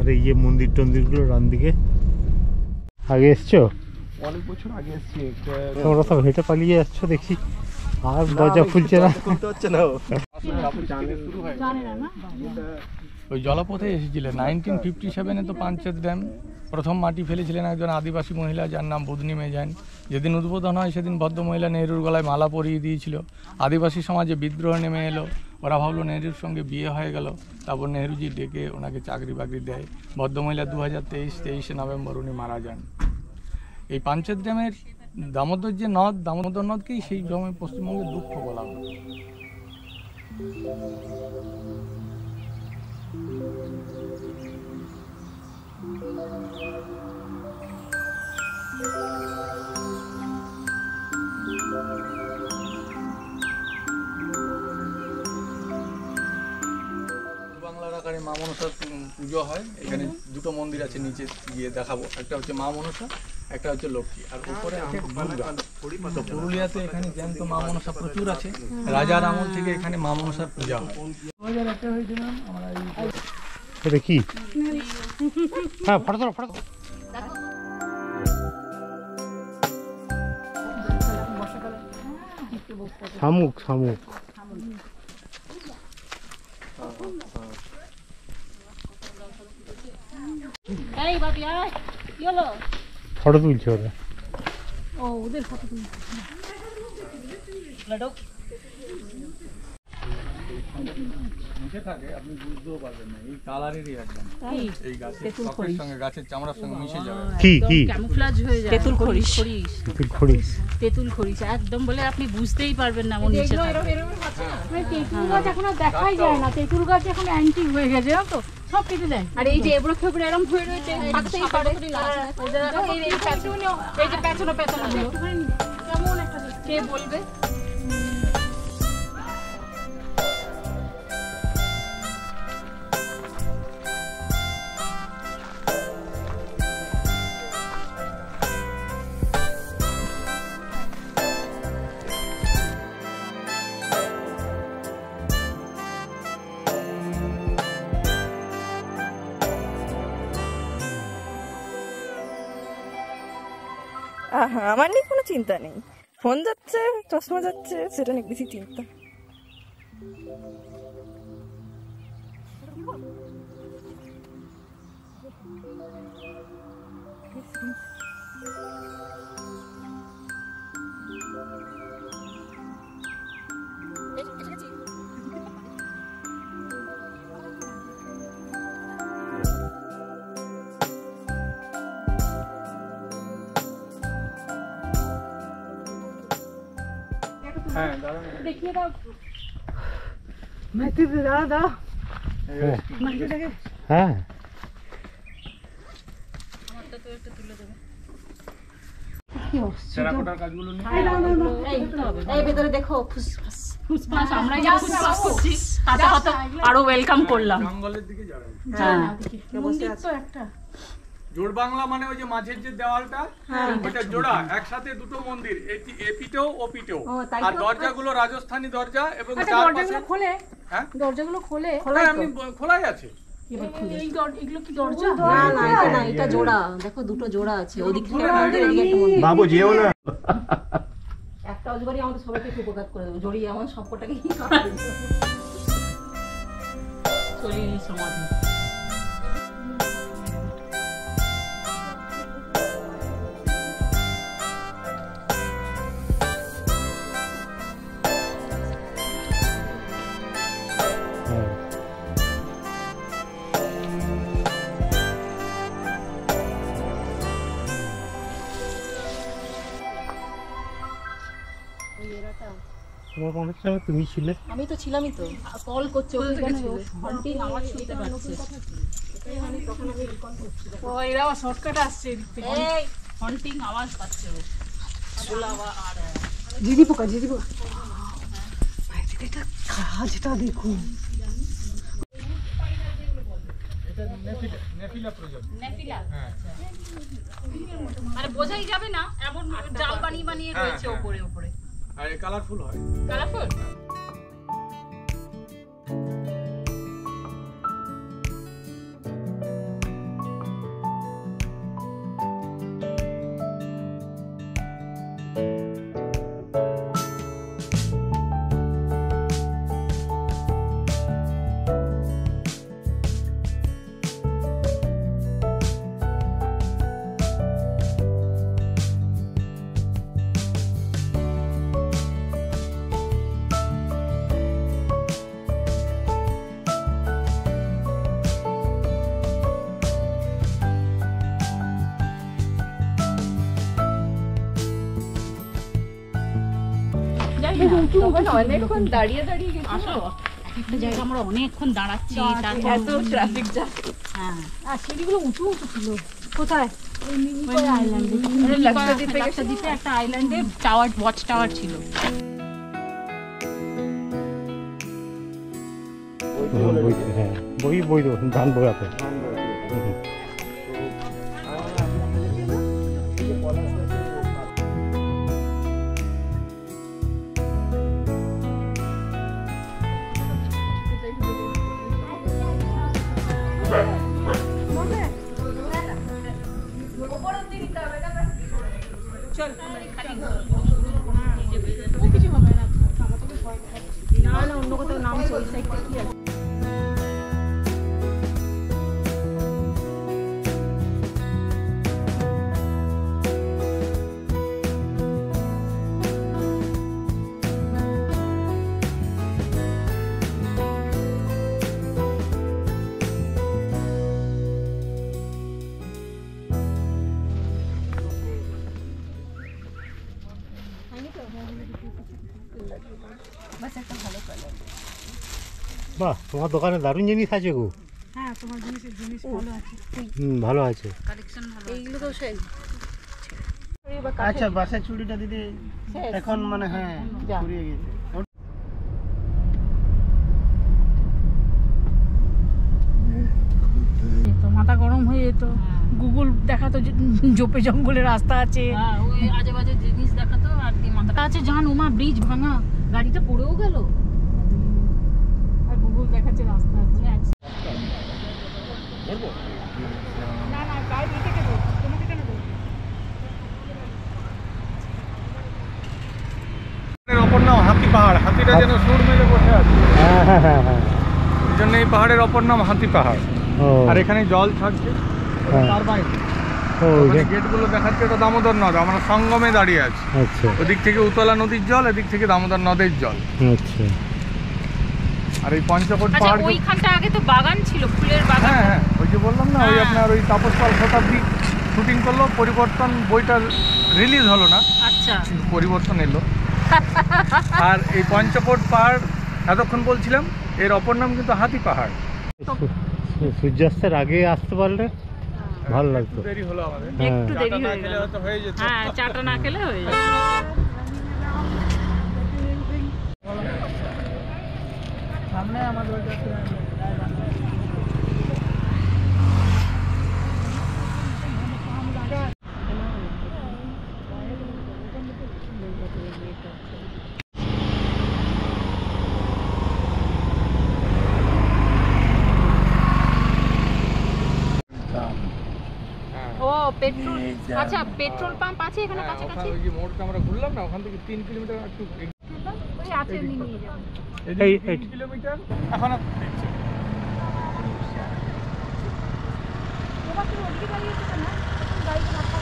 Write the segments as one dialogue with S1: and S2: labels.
S1: আর এই যে মন্দির টন্দিরগুলো ডান দিকে। আগে এসছো?
S2: অনেক বছর আগে এসেছি।
S1: তোমরা সব হেঁটে পালিয়ে যাচ্ছ দেখছি, আর দরজা খুলছে না।
S3: ওই জলপথে এসেছিলেন 1957-এ। তো পাঞ্চেত ড্যাম প্রথম মাটি ফেলেছিলেন একজন আদিবাসী মহিলা, যার নাম বুদনি মেজাইন। যেদিন উদ্বোধন হয় সেদিন ভদ্রমহিলা নেহরুর গলায় মালা পরিয়ে দিয়েছিল। আদিবাসী সমাজে বিদ্রোহ নেমে এলো, ওরা ভাবলো নেহরুর সঙ্গে বিয়ে হয়ে গেল। তারপর নেহরুজি ডেকে ওনাকে চাকরি বাকরি দেয়। ভদ্রমহিলা 2023 নভেম্বর উনি মারা যান। এই পাঞ্চেত ড্যামের দামোদর যে নদ, দামোদর নদকেই সেই সময় পশ্চিমবঙ্গের দুঃখ বলা হয়। বাংলার আকারে মা মনসার পুজো হয়। এখানে দুটো মন্দির আছে, নিচে গিয়ে দেখাবো। একটা হচ্ছে মা মনসা, একটা হচ্ছে লক্ষ্মী, আর উপরে আছে দুর্গা। তো পুরুলিয়াতে এখানে জ্যান্ত মা মনসা প্রচুর আছে। রাজার আমল থেকে এখানে মা মনসার পূজা হয়। 2001 হয়েছিল আমরা।
S1: এটা কি? হ্যাঁ, ফটো তোলো, ফটো। শামুক, শামুক। ফটো তুলছে ওরা।
S4: ও ওদের ফটো তুলছে।
S3: থাকে আপনি বুঝতেও পারবেন না, এই কালারেরই একদম এই গাছের ত্বকের সঙ্গে গাছের চামড়ার সঙ্গে মিশে যাবে।
S1: কি কি
S4: ক্যামুফ্লাজ হয়ে যায়। তেঁতুল খড়িশ,
S1: তেঁতুল খড়িশ,
S4: তেঁতুল খড়িশ একদম বলে আপনি বুঝতেই পারবেন না। মনে হচ্ছে তেঁতুল গাছ এখন দেখাই যায় না। তেঁতুল গাছ এখন অ্যান্টিক হয়ে গেছে, জানো তো, সব কেটে দেয়। আর এই যে এবড়ো খেবড়ো এরকম হয়ে রয়েছে, থাকতেই পারে। এই যে পেছনো পেছনো কেমন একটা কে বলবে।
S5: আমার নিয়ে কোনো চিন্তা নেই। ফোন যাচ্ছে, চশমা যাচ্ছে, সেটা নিয়ে বেশি চিন্তা।
S3: হ্যাঁ দাঁড়ান,
S4: দেখিয়ে দাও।
S1: হ্যাঁ,
S4: আমারটা তো একটু তুলে দেবে।
S3: টেরাকোটার কাজগুলো
S4: এই ভেতরে দেখো ফুসফাস ফুসফাস, আমরা যা ফুসফাস করছি তাতে কত আরো ওয়েলকাম করলাম।
S3: জঙ্গলের দিকে যাবেন।
S4: হ্যাঁ, মন্দির তো একটা
S3: জোড় বাংলা মানে ওই যে মাঝের যে দেওয়ালটা, ওটা জোড়া, একসাথে দুটো মন্দির, এপিটেও ওপিটেও। আর দরজাগুলো রাজস্থানী দরজা এবং
S4: দরজাগুলো খোলে।
S3: হ্যাঁ,
S4: দরজাগুলো খোলে।
S3: এমনি খোলাই আছে।
S4: এগুলো কি দরজা?
S6: না এটা না, এটা জোড়া। দেখো দুটো জোড়া আছে, ওদিকে একটা মন্দির, এদিকে একটা মন্দির।
S2: বাবু যেও না।
S6: একটা অজগরই আমাদের সবাইকে একটু উপকার করে দেবো, জড়িয়ে আমার সবকটাকে
S4: চলি সমাধি।
S1: তোমার মনে হচ্ছে তুমি ছিলে?
S6: আমি তো ছিলামই তো। কল করছে ঘন্টির আওয়াজ শুনতে পাচ্ছে।
S4: ও এরা শর্টকাট আসছে, এই হন্টিং আওয়াজ পাচ্ছে ও। আর
S5: জিজি পোকা, জিজি পোকা। এটা কাজটা দেখুন।
S3: এটা নেফিলা প্রজাতি।
S4: নেফিলা, মানে বোঝাই যাবে না এমন জাল বানিয়ে বানিয়ে রয়েছে উপরে উপরে।
S3: আর কালারফুল হয়।
S4: কালারফুল।
S5: তখন অনেকক্ষণ দাঁড়িয়ে দাঁড়িয়ে গেছিল।
S4: আসো একটা জায়গা আমরা অনেকক্ষণ দাঁড়াচ্ছি, তারপর
S5: এত ট্রাফিক জ্যাম।
S4: হ্যাঁ
S6: আর সিঁড়িগুলো উঁচু উঁচু ছিল কোথায় ওই মিনি আইল্যান্ডে
S4: লাক্ষাদ্বীপে একটা আইল্যান্ডে টাওয়ার, ওয়াচ টাওয়ার ছিল।
S1: হ্যাঁ বই ধান বোয়াতে।
S6: না না অন্য কোথাও নামছে ওই সাইডটা কি আছে
S1: বাহ, তোমার দোকানে দারুণ জিনিস আছে গো।
S6: হ্যাঁ তোমার জিনিস ভালো আছে
S1: ভালো আছে।
S4: কালেকশন ভালো।
S5: এইগুলো তো সেই
S2: আচ্ছা বাসায় চুড়িটা দিদি এখন মানে হ্যাঁ ফুরিয়ে গেছে।
S6: তো মাথা গরম হয়ে যেত, গুগল দেখাতো যে জোপে জঙ্গলে রাস্তা আছে।
S4: হ্যাঁ ওই আজে বাজে জিনিস দেখাতো আর মাথাটা আছে জান ওমা ব্রিজ ভাঙা, গাড়িটা পড়েও গেল।
S6: আর গুগল দেখাচ্ছে রাস্তা আছে। না না গাইড এটাকে দাও, তোমাকে কেন দাও?
S3: অপর নাম হাতি পাহাড়। হাতিটা যেন সুর মেলে বসে আছে,
S1: হ্যাঁ হ্যাঁ হ্যাঁ হ্যাঁ।
S3: এই জন্য এই পাহাড়ের অপর নাম হাতি পাহাড়।
S1: ও
S3: আর এখানে জল ছাড়ছে
S1: হ্যাঁ।
S3: টারবাইন।
S1: ও
S3: গেটগুলো দেখাচ্ছে এটা দামোদর নদ, আমরা সঙ্গমে দাঁড়িয়ে আছি।
S1: আচ্ছা
S3: ওদিক থেকে উতলা নদীর জল, এদিক থেকে দামোদর নদের জল।
S1: আচ্ছা।
S3: আর এই পঞ্চকোট
S4: আচ্ছা
S3: পাহাড়,
S4: ওইখানটা আগে তো বাগান ছিল, ফুলের বাগান।
S3: হ্যাঁ হ্যাঁ ওই যে বললাম না, ওই
S4: হ্যাঁ।
S3: আপনার ওই তাপসপাল শতাব্দী শুটিং করলো, পরিবর্তন বইটা রিলিজ হলো না,
S4: আচ্ছা
S3: কিন্তু পরিবর্তন এলো। আর এই পঞ্চকোট পাহাড় এতক্ষণ বলছিলাম, এর অপর নাম কিন্তু হাতি পাহাড়।
S1: সূর্যাস্তের আগে আসতে পারলে ভালো লাগতো।
S3: দেরি হলো আমাদের,
S1: হ্যাঁ
S4: একটু দেরি
S3: চাটা না
S4: হয়ে
S3: খেলে
S4: গেল।
S3: হয়তো হয়ে যেত।
S4: হ্যাঁ চাটা না খেলে হয়ে যাবে।
S6: সামনে আমাদের
S4: ও পেট্রোল, আচ্ছা পেট্রোল পাম্প আছে এখানে
S3: হ্যাঁ,
S4: কাছাকাছি?
S3: ওখানে ওই যে মোড়টা আমরা ঘুরলাম না, ওখান থেকে 3 কিলোমিটার একটু
S6: ওই আছে নিয়ে যাবো।
S1: এই
S3: 3 কিলোমিটার এখনো দিচ্ছে।
S6: এবার তুমি ওদিকে দাঁড়িয়েছো কেন? এখন গাড়িটা রাস্তা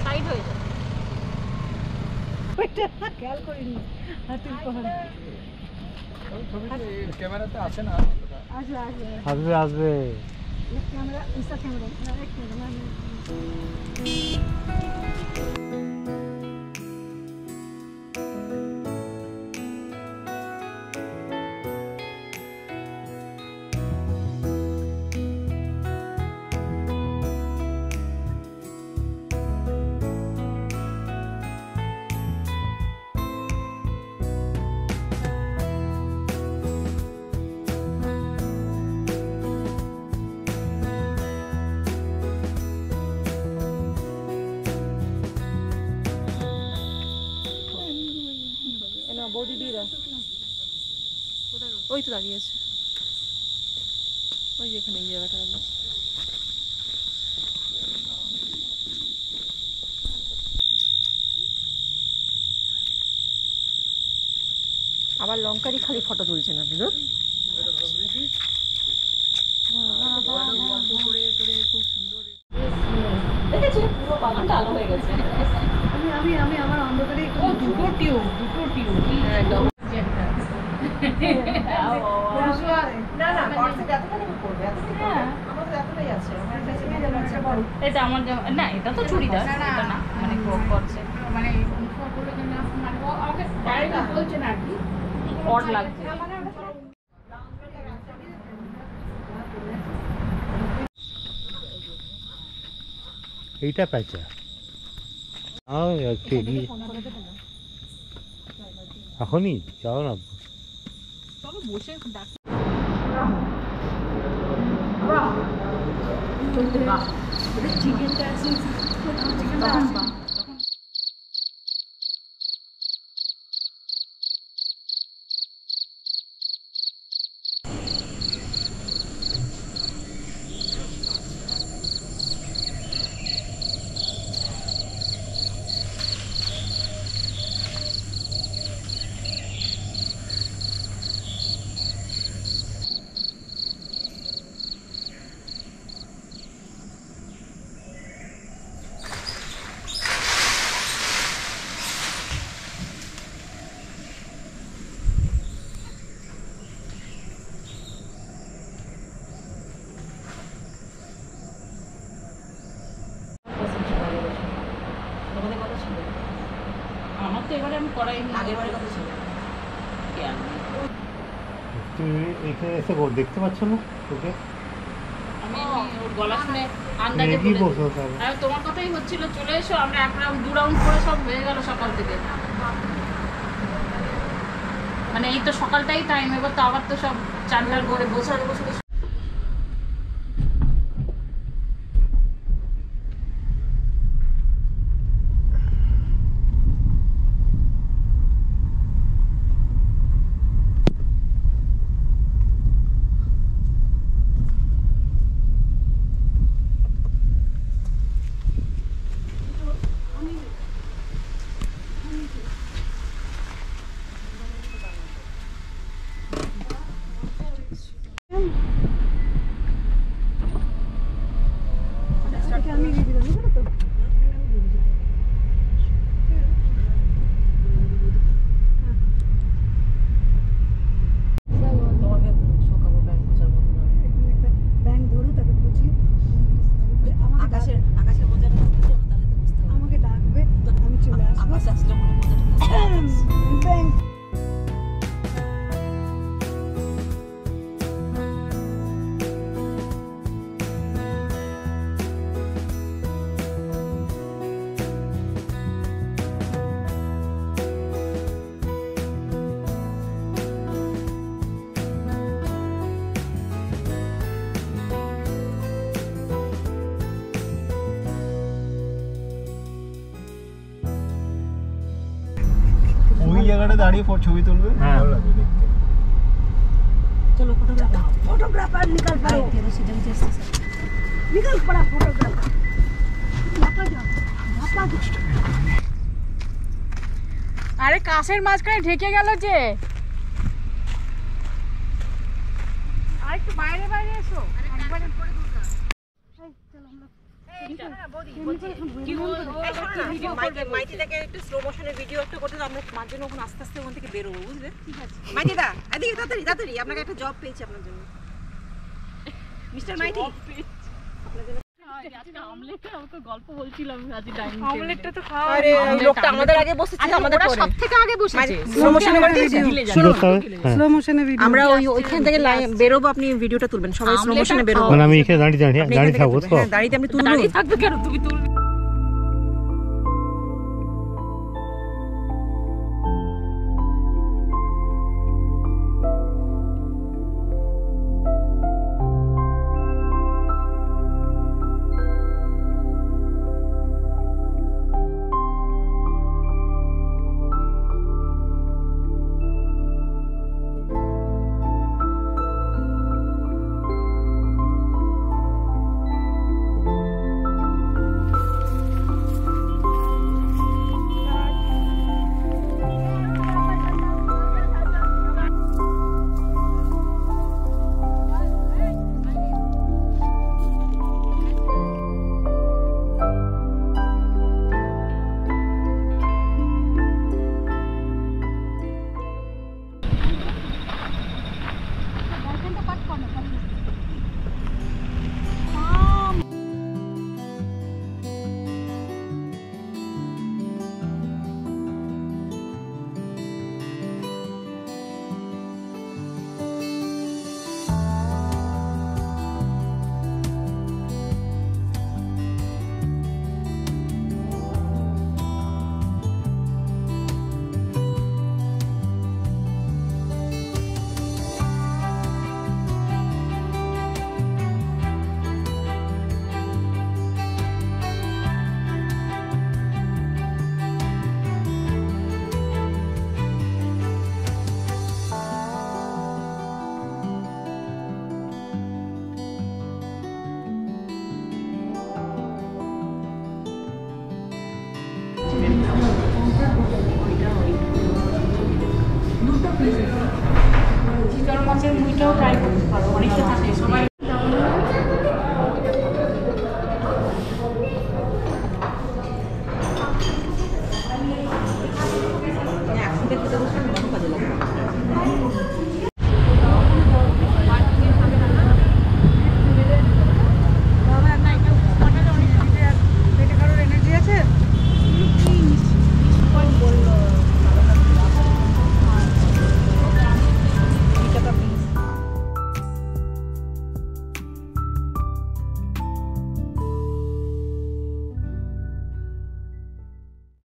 S4: সাইড হয়ে যাবে।
S6: ওইটা খেয়াল করিনি। হাতির পাহাড়
S3: ওই ছবিটা এই ক্যামেরাতে আসে না।
S6: আসবে আসবে
S1: আসবে আসবে।
S6: ক্যামেরা ইনস্টা ক্যামেরা এক মিনিট বৌদি দিয়ে দাও। ওই তো দাঁড়িয়ে আছে, ওই যেখানে এই জায়গাটা দাঁড়িয়ে আছে।
S5: আবার লঙ্কারই খালি ফটো তুলছে না দিদু।
S6: দেখেছি পুরো বাগানটা আলো হয়ে গেছে। আমি আমার অন্ধকারে দুটো টিউব একদম না না পার্সে এতখানি করবে আমাদের এতটাই আছে আমার কাছে
S4: এটা আমার না, এটা তো চুড়িদার, এটা না মানে ক্রপ করছে
S6: মানে করলে মানে
S4: আমাকে ডাইরেক্ট বলছেন আর কি অড লাগছে।
S1: এইটা প্যাঁচা একটু এগিয়ে এখনই যাও না।
S4: চলো বসে ডাক। চিকেনটা আছে আমার তো এবারে আমি করাই আগের বারে কথা ছিল।
S1: তুমি এখানে এসে দেখতে পাচ্ছ না তোকে?
S4: আমি ওর গলা শুনে আন্দাজে
S1: কি
S4: বলে
S1: বলছো তাহলে?
S4: আর তোমার কথাই হচ্ছিল চলে এসো, আমরা এক রাউন্ড 2 রাউন্ড করে সব হয়ে গেল সকাল থেকে। মানে এই তো সকালটাই টাইম, এবার তো আবার তো সব চান্ডার করে বসে বসে
S2: ওই জায়গাটা দাঁড়িয়ে ছবি তুলবে,
S1: হ্যাঁ।
S2: ভালো লাগবে দেখতে।
S6: चलो फोटोग्राफर निकल पड़ो, निकल पड़ा फोटोग्राफर।
S4: আরে কাছের মাঝখানে ঢেকে গেল যে। আর একটু বাইরে বাইরে এসো।
S6: মাইতি থেকে একটু স্লো মোশনের ভিডিও একটা করতে, আমরা মার জন্য ওখানে আস্তে আস্তে ওখান থেকে বেরোবো, বুঝলে? ঠিক আছে মাইতি দা, এদিকে তাড়াতাড়ি তাড়াতাড়ি, আপনাকে একটা জব পেয়েছি আপনার জন্য, মিস্টার মাইতি।
S4: গল্প বলছিলাম
S6: অমলেটটা তো খাওয়া, আরে ওই লোকটা আমাদের আগে বসেছে, আমাদের পরে সবথেকে আগে বসেছে। স্লো মোশনে
S1: স্লো মোশনে
S6: ভিডিও আমরা ওইখান থেকে বেরোবো, আপনি ভিডিওটা তুলবেন, সবাই স্লো মোশনে বেরোবো।
S1: মানে আমি এখানে দাঁড়িয়ে থাকবো তো?
S6: দাঁড়িয়ে আপনি তুলবেন,
S4: দাঁড়িয়ে থাকবে কেন, তুমি তুলবে। চিতল মাছের মুইটাও ট্রাই করতে পারো, অনেকটা থাকে সবাই